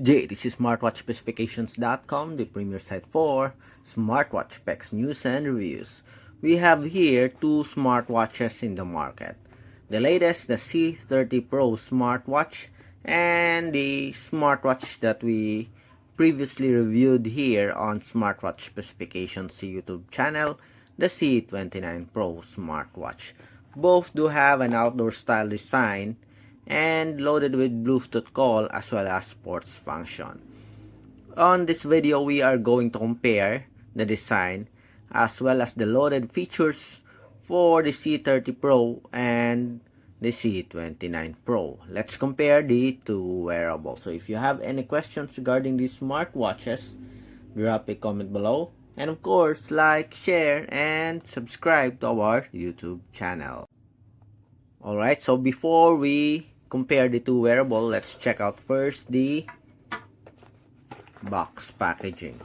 day. This is smartwatchspecifications.com, the premier site for smartwatch specs, news, and reviews. We have here two smartwatches in the market. The latest, the C30 Pro smartwatch, and the smartwatch that we previously reviewed here on Smartwatch Specifications YouTube channel, the C29 Pro smartwatch. Both do have an outdoor style design and loaded with Bluetooth call as well as sports function. On this video, we are going to compare the design as well as the loaded features for the C30 Pro and the C29 Pro. Let's compare the two wearables. So if you have any questions regarding these smartwatches, drop a comment below. And of course, like, share, and subscribe to our YouTube channel. Alright, so before we compare the two wearables, let's check out first the box packaging.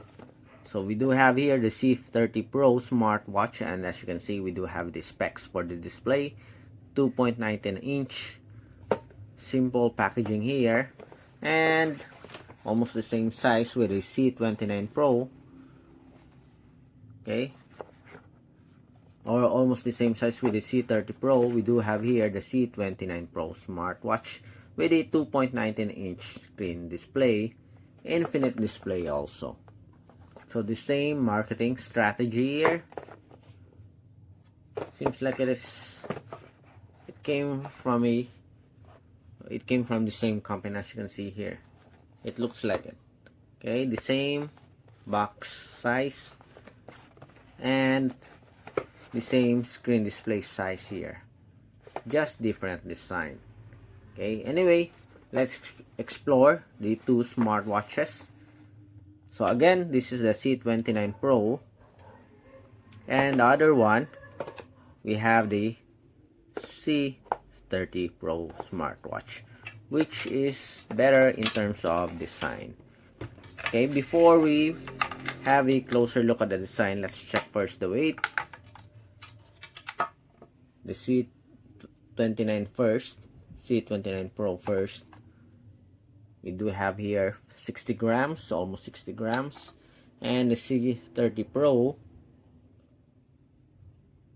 So we do have here the C30 Pro smartwatch, and as you can see, we do have the specs for the display. 2.19 inch, simple packaging here, and almost the same size with the C29 Pro. Okay, or almost the same size with the C30 Pro. We do have here the C29 Pro smartwatch with a 2.19 inch screen display, infinite display also. So the same marketing strategy here. Seems like it came from the same company, as you can see here. It looks like it. Okay, the same box size and the same screen display size here, just different design. Okay, anyway, let's explore the two smartwatches. So again, this is the C29 Pro, and the other one, we have the C30 Pro smartwatch, which is better in terms of design. Okay, before we have a closer look at the design, let's check first the weight. The C29 first, C29 Pro first. We do have here 60 grams, almost 60 grams. And the C30 Pro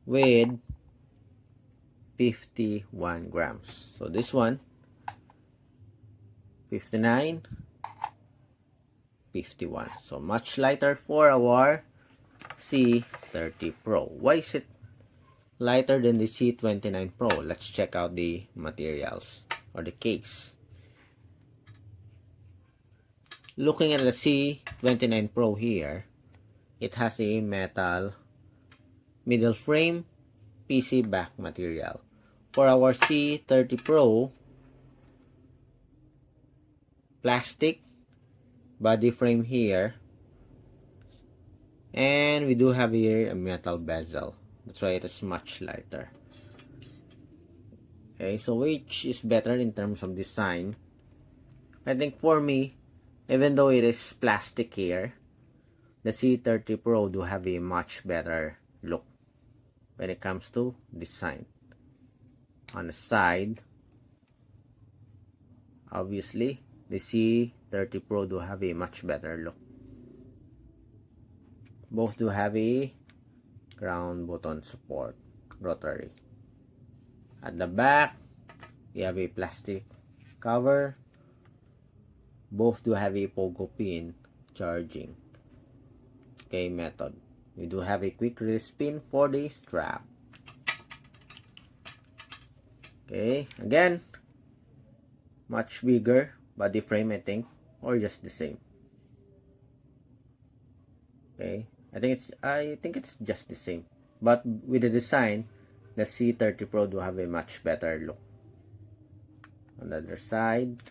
with 51 grams. So this one, 59, 51. So much lighter for our C30 Pro. Why is it lighter than the C29 Pro? Let's check out the materials or the case. Looking at the C29 Pro here, it has a metal middle frame, PC back material. For our C30 Pro, plastic body frame here, and we do have here a metal bezel. That's why it is much lighter. Okay, so which is better in terms of design? I think for me, even though it is plastic here, the C30 Pro do have a much better look when it comes to design. On the side, obviously, the C30 Pro do have a much better look. Both do have a ground button support, rotary. At the back, we have a plastic cover. Both do have a pogo pin charging, okay, method. We do have a quick release pin for the strap. Okay, again, much bigger body frame, I think, or just the same. Okay, I think it's just the same, but with the design, the C30 Pro do have a much better look. On the other side,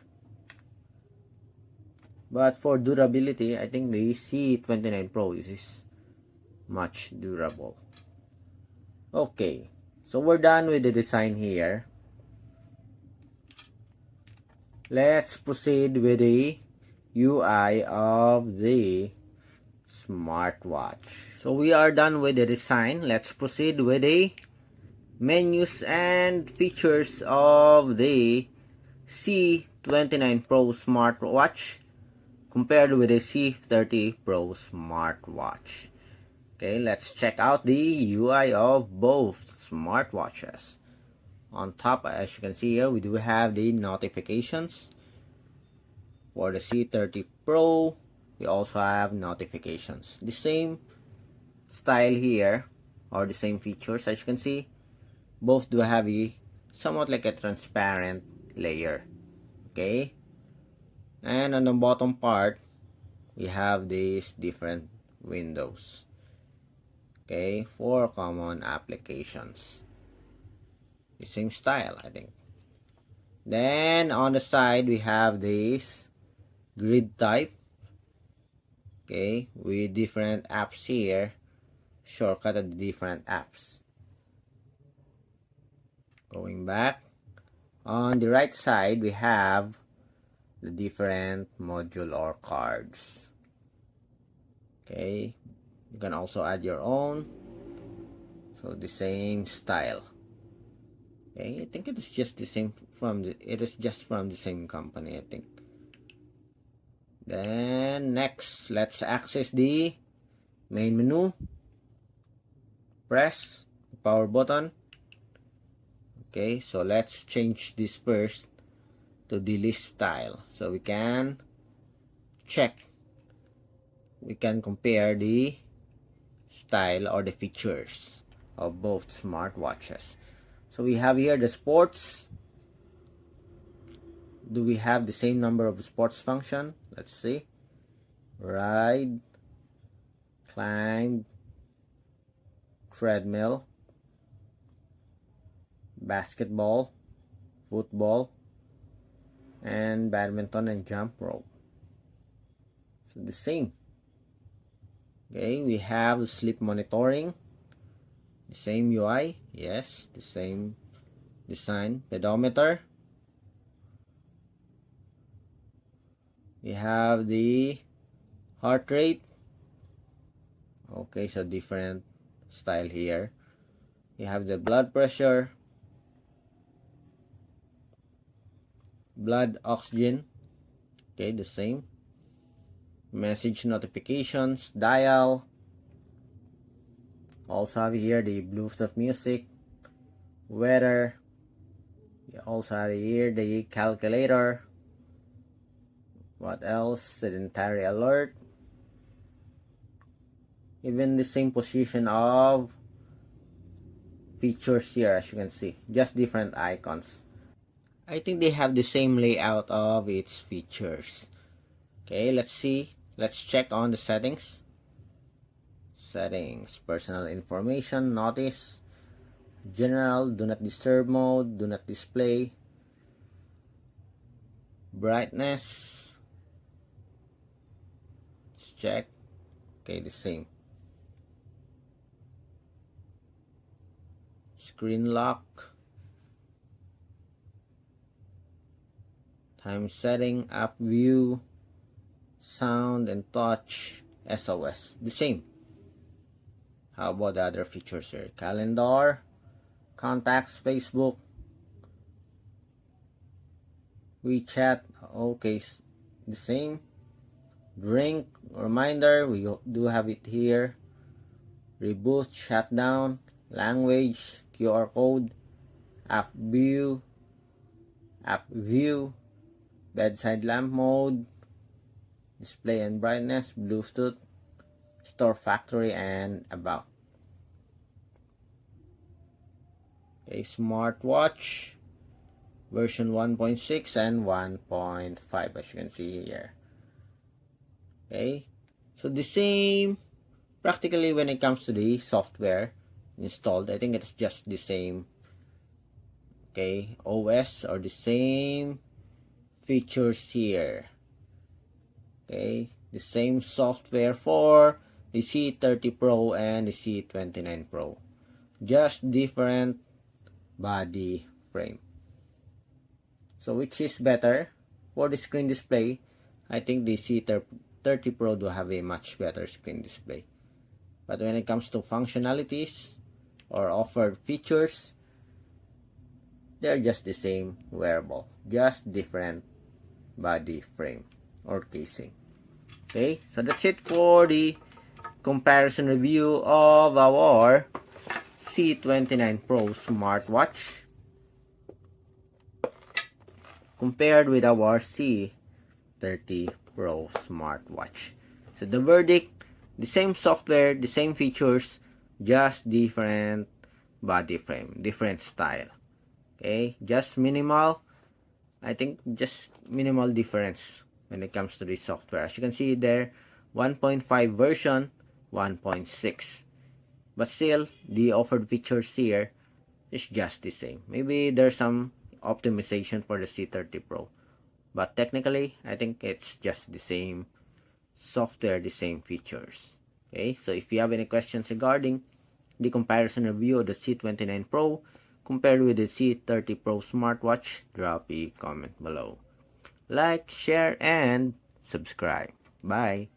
but for durability, I think the C29 Pro is much durable. Okay, so we're done with the design here. Let's proceed with the UI of the smartwatch. So we are done with the design. Let's proceed with the menus and features of the C29 Pro smartwatch compared with the C30 Pro smartwatch. Okay, let's check out the UI of both smartwatches. On top, as you can see here, we do have the notifications. For the C30 Pro, we also have notifications. The same style here, or the same features, as you can see. Both do have a somewhat like a transparent layer. Okay, and on the bottom part, we have these different windows. Okay, for common applications. The same style, I think. Then on the side, we have this grid type. Okay, with different apps here. Shortcut of the different apps. Going back. On the right side, we have the different module or cards. Okay, you can also add your own. So the same style. Okay, I think it is just the same from the same company, I think. Then next, let's access the main menu. Press the power button. Okay, so let's change this first to the list style, so we can compare the style or the features of both smartwatches. So we have here the sports. Do we have the same number of sports function? Let's see. Ride, climb, treadmill, basketball, football, and badminton and jump rope. So the same. Okay, we have sleep monitoring. The same UI. Yes, the same design. Pedometer. We have the heart rate. Okay, so different style here. We have the blood pressure, blood oxygen. Okay, the same. Message notifications, dial. Also have here the Bluetooth music, weather. We also have here the calculator. What else? Sedentary alert. Even the same position of features here, as you can see. Just different icons. I think they have the same layout of its features. Okay, let's see. Let's check on the settings. Settings, personal information, notice, general, do not disturb mode, do not display, brightness. Let's check. Okay, the same. Screen lock, time setting, app view, sound and touch, SOS. The same. How about the other features here? Calendar, contacts, Facebook, WeChat. Okay, the same. Drink, reminder, we do have it here. Reboot, shutdown, language, QR code, app view, bedside lamp mode, display and brightness, Bluetooth, store factory, and about. Okay, smartwatch version 1.6 and 1.5, as you can see here. Okay, so the same practically when it comes to the software installed. I think it's just the same. Okay, OS or the same features here. Okay, the same software for the C30 Pro and the C29 Pro, just different body frame. So which is better? For the screen display, I think the C30 Pro do have a much better screen display. But when it comes to functionalities or offered features, they're just the same wearable, just different body frame or casing. Okay, so that's it for the comparison review of our C29 Pro smartwatch compared with our C30 Pro smartwatch. So the verdict, the same software, the same features, just different body frame, different style. Okay, just minimal, I think just minimal difference when it comes to the software. As you can see there, 1.5 version, 1.6. But still, the offered features here is just the same. Maybe there's some optimization for the C30 Pro. But technically, I think it's just the same software, the same features. Okay, so if you have any questions regarding the comparison review of the C29 Pro compared with the C30 Pro smartwatch, drop a comment below. Like, share, and subscribe. Bye.